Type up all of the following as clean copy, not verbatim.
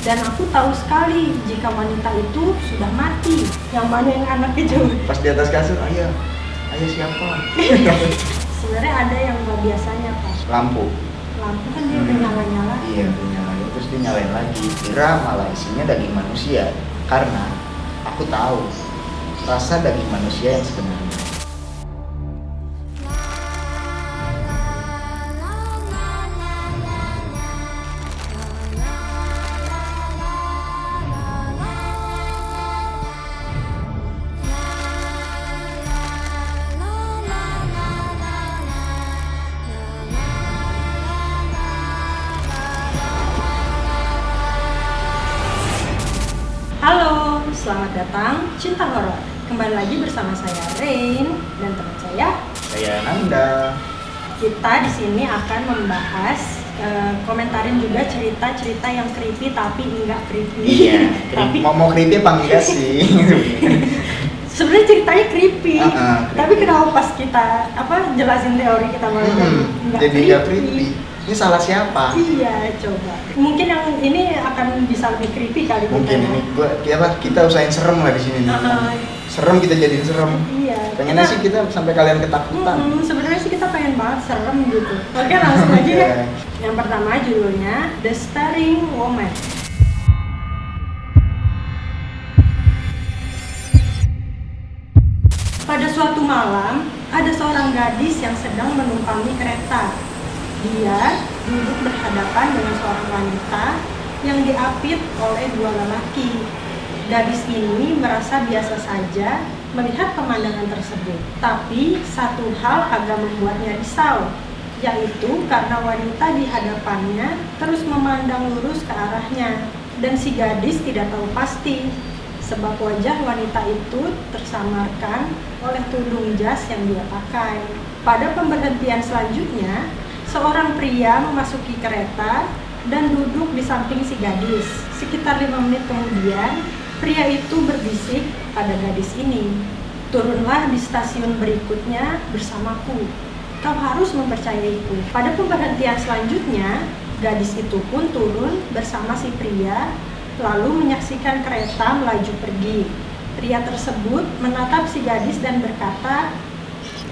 Dan aku tahu sekali jika wanita itu sudah mati. Yang mana yang anaknya jauh? Pas di atas kasur, ayah siapa? Sebenarnya ada yang nggak biasanya Pak. Lampu. Lampu kan dia udah nyala-nyala. Iya, udah nyala. Terus dia nyalain lagi. Kira malah isinya daging manusia. Karena aku tahu rasa daging manusia yang sebenarnya. Halo, selamat datang Cinta Horor. Kembali lagi bersama saya Rain dan teman saya Nanda. Kita di sini akan membahas komentarin juga cerita-cerita yang creepy tapi enggak creepy. Iya, Tapi mau creepy apa enggak sih? sebenarnya ceritanya creepy. Creepy. Tapi kenapa pas kita jelasin teori kita malah Jadi enggak creepy. Ini salah siapa? Iya, coba. Mungkin yang ini akan bisa lebih creepy kali. Mungkin ini kita usahain serem lah di sini. Serem, kita jadiin serem. Iya. Pengennya sih kita sampai kalian ketakutan. Sebenarnya sih kita pengen banget serem gitu. Oke, langsung aja ya. Iya. Yang pertama judulnya The Staring Woman. Pada suatu malam, ada seorang gadis yang sedang menumpangi kereta. Dia duduk berhadapan dengan seorang wanita yang diapit oleh dua lelaki. Gadis ini merasa biasa saja melihat pemandangan tersebut. Tapi satu hal agak membuatnya risau, yaitu karena wanita di hadapannya terus memandang lurus ke arahnya. Dan si gadis tidak tahu pasti, sebab wajah wanita itu tersamarkan oleh tudung jas yang dia pakai. Pada pemberhentian selanjutnya, seorang pria memasuki kereta dan duduk di samping si gadis. Sekitar 5 menit kemudian, pria itu berbisik pada gadis ini, "Turunlah di stasiun berikutnya bersamaku. Kau harus mempercayaiku." Pada pemberhentian selanjutnya, gadis itu pun turun bersama si pria, lalu menyaksikan kereta melaju pergi. Pria tersebut menatap si gadis dan berkata,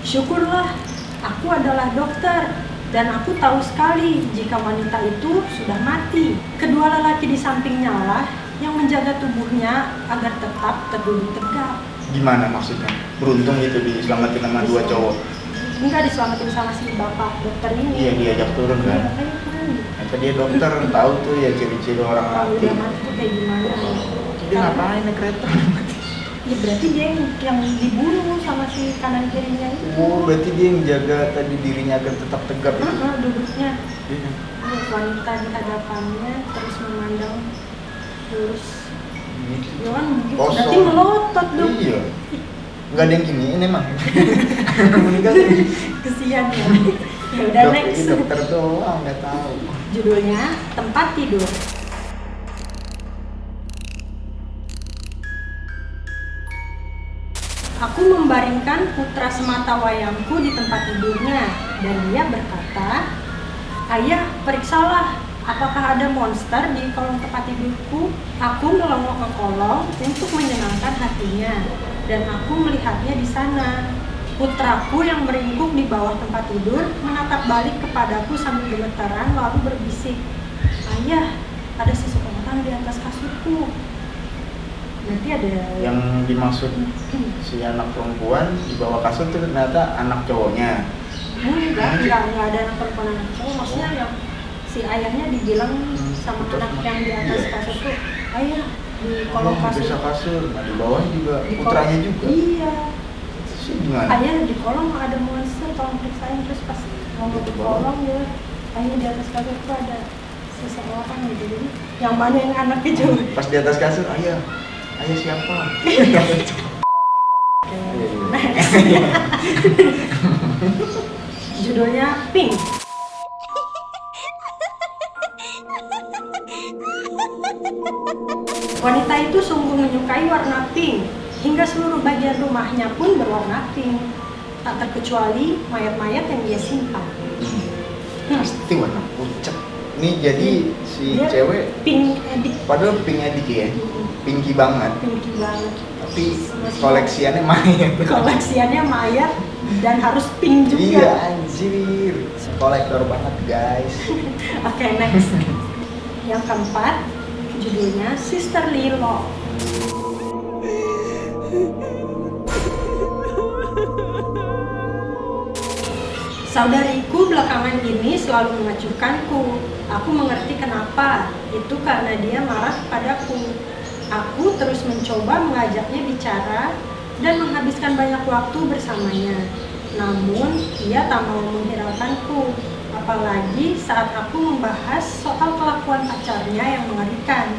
"Syukurlah, aku adalah dokter. Dan aku tahu sekali jika wanita itu sudah mati." Kedua lelaki di sampingnya lah yang menjaga tubuhnya agar tetap terduduk tegak. Gimana maksudnya? Beruntung gitu diselamatin sama dua cowok. Enggak diselamatin sama si bapak dokter ini. Iya, diajak turun kan. Iya, ayo turun. Apa dia dokter tahu tuh ya ciri-ciri orang Kalau mati. udah mati tuh kayak gimana? Dia ngapain naik kereta? Ya berarti dia yang dibunuh sama si kanan kirinya itu. Oh, berarti dia yang jaga tadi dirinya agar tetap tegap itu. Duduknya. Iya. Wanita di hadapannya terus memandang lurus. Gitu. Ya kan, Kosong. berarti melotot dong. Iya. Enggak ada yang giniin emang. Meninggal. Kesian ya. Ya udah next. Dokter doang nggak tahu. Judulnya Tempat Tidur. Aku membaringkan putra sematawayangku di tempat tidurnya dan dia berkata, "Ayah, periksalah apakah ada monster di kolong tempat tidurku." Aku melongok ke kolong untuk menyenangkan hatinya dan aku melihatnya di sana. Putraku yang meringkuk di bawah tempat tidur menatap balik kepadaku sambil gemetaran lalu berbisik, "Ayah, ada seseorang di atas kasurku." Berarti ada Yang dimaksud si anak perempuan di bawah kasur itu ternyata anak cowoknya. enggak ada anak perempuan anak cowok. Maksudnya yang si ayahnya dibilang sama Betul. anak yang di atas Iya. kasur tuh, "Ayah, di kolong kasur." Bisa kasur, nah di bawah juga Di putranya kolong- juga. Iya. Sih gimana? "Ayah, di kolong ada monster, tolong periksain." Terus pas ngomong Di di bawah. kolong ya, "Ayah, di atas kasur tuh ada seseorang," gitu. Jadi yang mana yang anaknya jauh? Pas di atas kasur, ayah siapa? Judulnya Pink. Wanita itu sungguh menyukai warna pink, hingga seluruh bagian rumahnya pun berwarna pink, tak terkecuali mayat-mayat yang dia simpan. Pasti warna pucat. Ini jadi si Dia cewek pink edik. padahal pink edik ya, pinky banget. Pinky banget. Tapi koleksiannya main. Koleksiannya mayat dan harus pink juga. Iya anjir, kolektor banget guys. Oke, next. Yang keempat, judulnya Sisterly Love. Saudariku belakangan ini selalu mengacungkanku. Aku mengerti kenapa. Itu karena dia marah padaku. Aku terus mencoba mengajaknya bicara dan menghabiskan banyak waktu bersamanya. Namun, ia tak mau menghiraukanku. Apalagi saat aku membahas soal kelakuan pacarnya yang mengerikan.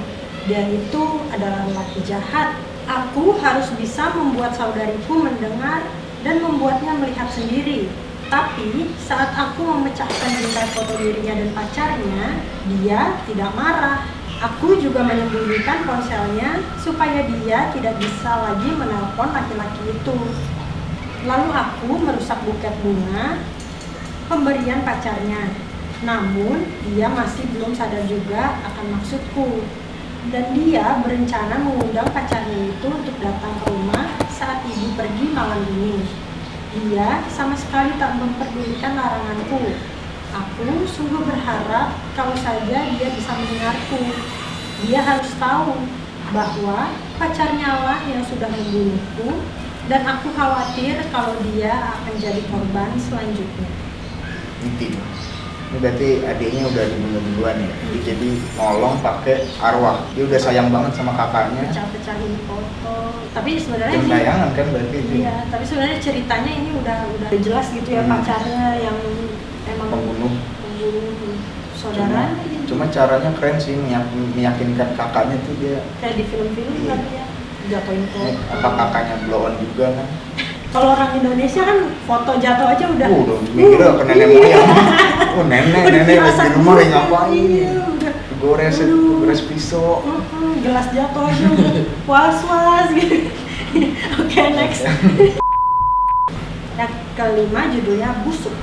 Dia itu adalah lelaki jahat. Aku harus bisa membuat saudariku mendengar dan membuatnya melihat sendiri. Tapi saat aku memecahkan bingkai foto dirinya dan pacarnya, dia tidak marah. Aku juga menyembunyikan ponselnya supaya dia tidak bisa lagi menelpon laki-laki itu. Lalu aku merusak buket bunga pemberian pacarnya. Namun dia masih belum sadar juga akan maksudku. Dan dia berencana mengundang pacarnya itu untuk datang ke rumah saat ibu pergi malam ini. Dia sama sekali tak memperdulikan laranganku. Aku sungguh berharap kalau saja dia bisa mendengarku. Dia harus tahu bahwa pacarnya lah yang sudah membunuhku, dan aku khawatir kalau dia akan jadi korban selanjutnya. Intim. Ini berarti adiknya udah dibunuh duluan ya. Jadi nolong pakai arwah. Dia udah sayang banget sama kakaknya. Pecah-pecahin foto. Tapi sebenarnya Jam ini, tayangan kan berarti itu. iya, tapi sebenarnya ceritanya ini udah jelas gitu ya, pacarnya yang emang Pembunuh. saudara. Cuma caranya keren sih, meyakinkan kakaknya tuh dia. Kayak di film-film Iya. kan ya, jatuhin foto. Apa kakaknya blow on juga kan? Kalau orang Indonesia kan foto jatuh aja udah. Udah mikirnya ke nenek moyang. Nenek Udah lagi firasat di rumah lagi buruk, ngapain? iya, udah. Gores pisau. Gelas jatuh aja udah was-was gitu. Oke, next. Yang kelima judulnya Busuk.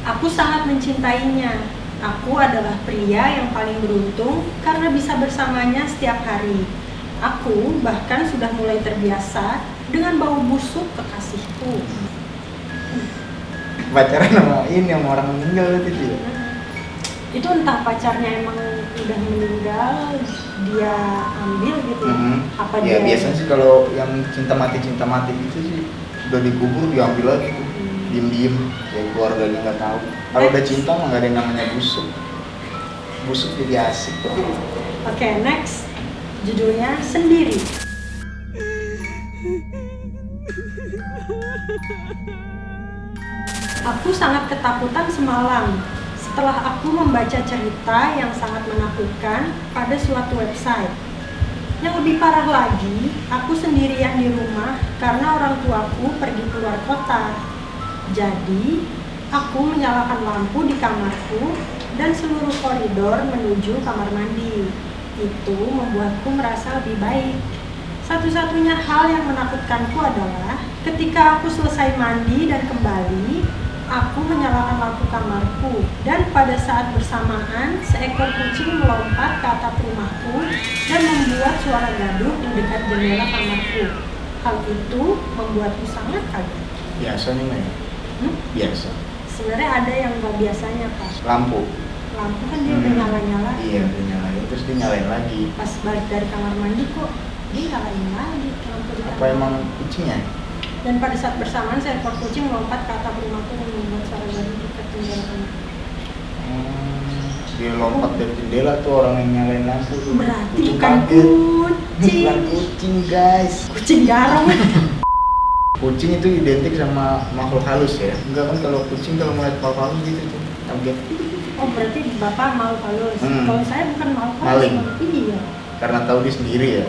Aku sangat mencintainya. Aku adalah pria yang paling beruntung karena bisa bersamanya setiap hari. Aku bahkan sudah mulai terbiasa dengan bau busuk kekasihku. Pacaran sama ini sama orang meninggal itu ya. Itu entah pacarnya emang udah meninggal, dia ambil gitu ya. Apa Ya dia biasanya sih kalau yang cinta mati gitu sih udah dikubur diambil lagi tuh. Diem-diem ya keluarganya nggak tahu. Kalau udah cinta mah nggak ada yang namanya busuk. Busuk jadi asik kok. Oke, next. Judulnya Sendiri. Aku sangat ketakutan semalam setelah aku membaca cerita yang sangat menakutkan pada suatu website. Yang lebih parah lagi, aku sendirian di rumah karena orang tuaku pergi keluar kota. Jadi, aku menyalakan lampu di kamarku dan seluruh koridor menuju kamar mandi. Itu membuatku merasa lebih baik. Satu-satunya hal yang menakutkanku adalah ketika aku selesai mandi dan kembali, aku menyalakan lampu kamarku, dan pada saat bersamaan seekor kucing melompat ke atap rumahku dan membuat suara gaduh di dekat jendela kamarku. Hal itu membuatku sangat kaget. Biasa nih Maya. Biasa. Sebenarnya ada yang nggak biasanya, Pak. Lampu. Lampu kan dia udah nyala-nyala. Iya udah nyalain terus dia nyalain lagi. Pas balik dari kamar mandi kok dia nyalain lagi lampu di Apa kamar. emang kucingnya? Dan pada saat bersamaan seekor kucing melompat ke atap rumahku dan membuat suara gaduh di dekat jendela kamarku. Dia lompat dari jendela tuh orang yang nyalain lampu tuh. Berarti Kucing bukan kaget. kucing. Bukan kucing guys. Kucing garong. Kucing itu identik sama makhluk halus ya. Enggak kan kalau kucing kalau melihat makhluk halus gitu tuh kaget. Oh berarti bapak malu halus. Kalau saya bukan malu halus. Maling. Iya. Karena tahu dia sendiri ya.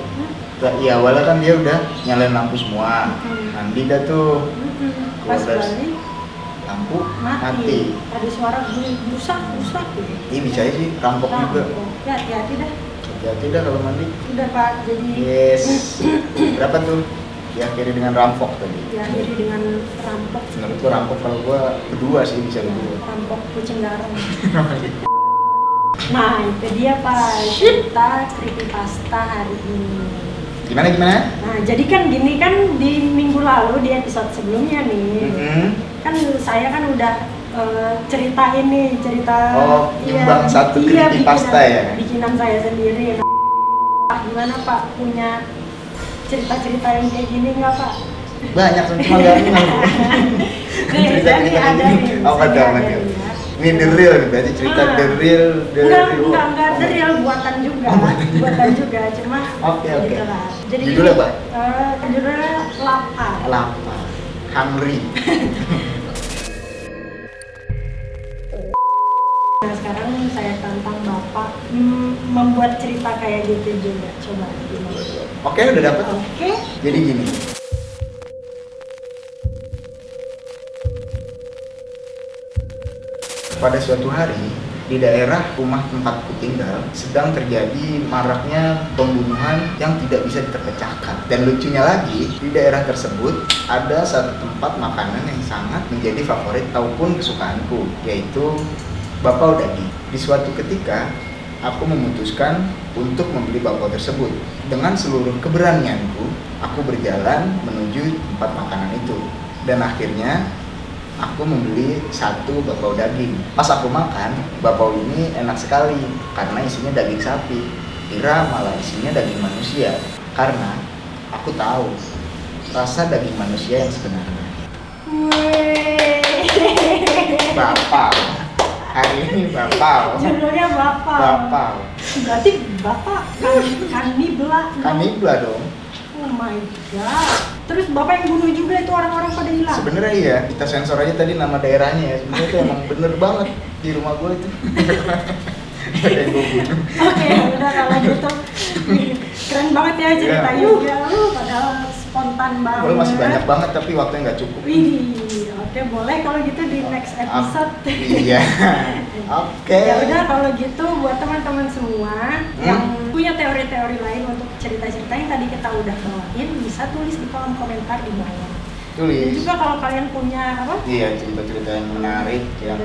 Iya awalnya kan dia udah nyalain lampu semua. Mandi dah tuh. Pas Keluar dari balik lampu mati. Ada suara busak gitu. Ini bisa sih rampok juga. Ya hati-hati dah. Hati-hati dah kalau mandi. Udah Pak, jadi Yes. Berapa tuh? diakhiri dengan rampok tadi. Diakhiri dengan rampok. Menurut gua rampok, kalau gua kedua sih bisa kedua. Rampok kucing garong. Nah, itu dia Pak, cerita creepypasta hari ini. Gimana? Nah, jadi kan gini kan di minggu lalu di episode sebelumnya nih, kan saya kan udah cerita nyumbang satu creepypasta ya? Bikinan saya sendiri. Nah, gimana Pak, punya cerita-cerita yang kayak gini nggak Pak? Banyak, cuma gak kenal. Cerita-cerita kayak gini. Oh, ada. Ini the real nih, berarti cerita the real. Enggak the real, buatan juga. Buatan juga, cuma Oke. gitulah. Jadi Judulnya apa? Judulnya Lapar. Hungry. Nah, sekarang saya tantang Bapak membuat cerita kayak gitu juga. Coba gimana? Oke, udah dapet. Oke. Jadi gini. Pada suatu hari, di daerah rumah tempatku tinggal sedang terjadi maraknya pembunuhan yang tidak bisa terpecahkan. Dan lucunya lagi, di daerah tersebut ada satu tempat makanan yang sangat menjadi favorit ataupun kesukaanku, yaitu bakpao daging. Di suatu ketika, aku memutuskan untuk membeli bakpao tersebut. Dengan seluruh keberanianku, aku berjalan menuju tempat makanan itu. Dan akhirnya aku membeli satu bakpao daging. Pas aku makan, bakpao ini enak sekali karena isinya daging sapi. Kira malah isinya daging manusia. Karena aku tahu rasa daging manusia yang sebenarnya. Bakpao. Hari ini bakpao. Judulnya Bakpao. Berarti Bapak kanibla. Kanibla dong. Oh my god. Terus Bapak yang bunuh juga itu orang-orang pada hilang. Sebenarnya iya, kita sensor aja tadi nama daerahnya ya. Sebenarnya itu emang bener banget di rumah gue itu. Yang gue bunuh. Oke, udah kalau gitu. Keren banget ya ceritanya juga. Padahal spontan banget. Boleh, masih banyak banget tapi waktunya nggak cukup. Wih, oke boleh kalau gitu di next episode. Iya. Oke. Ya udah kalau gitu buat teman-teman semua yang punya teori-teori lain untuk cerita-cerita yang tadi kita udah bawain, bisa tulis di kolom komentar di bawah. Dan Tulis. juga kalau kalian punya apa? Iya, cerita-cerita yang menarik, yang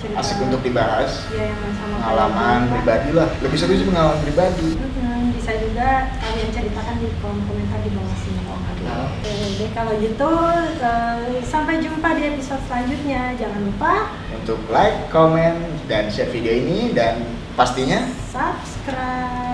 Cerita- asik untuk dibahas. Ya yang sama Pengalaman kalian. pribadi lah. Lebih seru sih pengalaman pribadi. Bisa juga kalian ceritakan di kolom komentar di bawah sini. Oke. Oke, kalau gitu sampai jumpa di episode selanjutnya. Jangan lupa Untuk like, comment, dan share video ini, dan pastinya subscribe.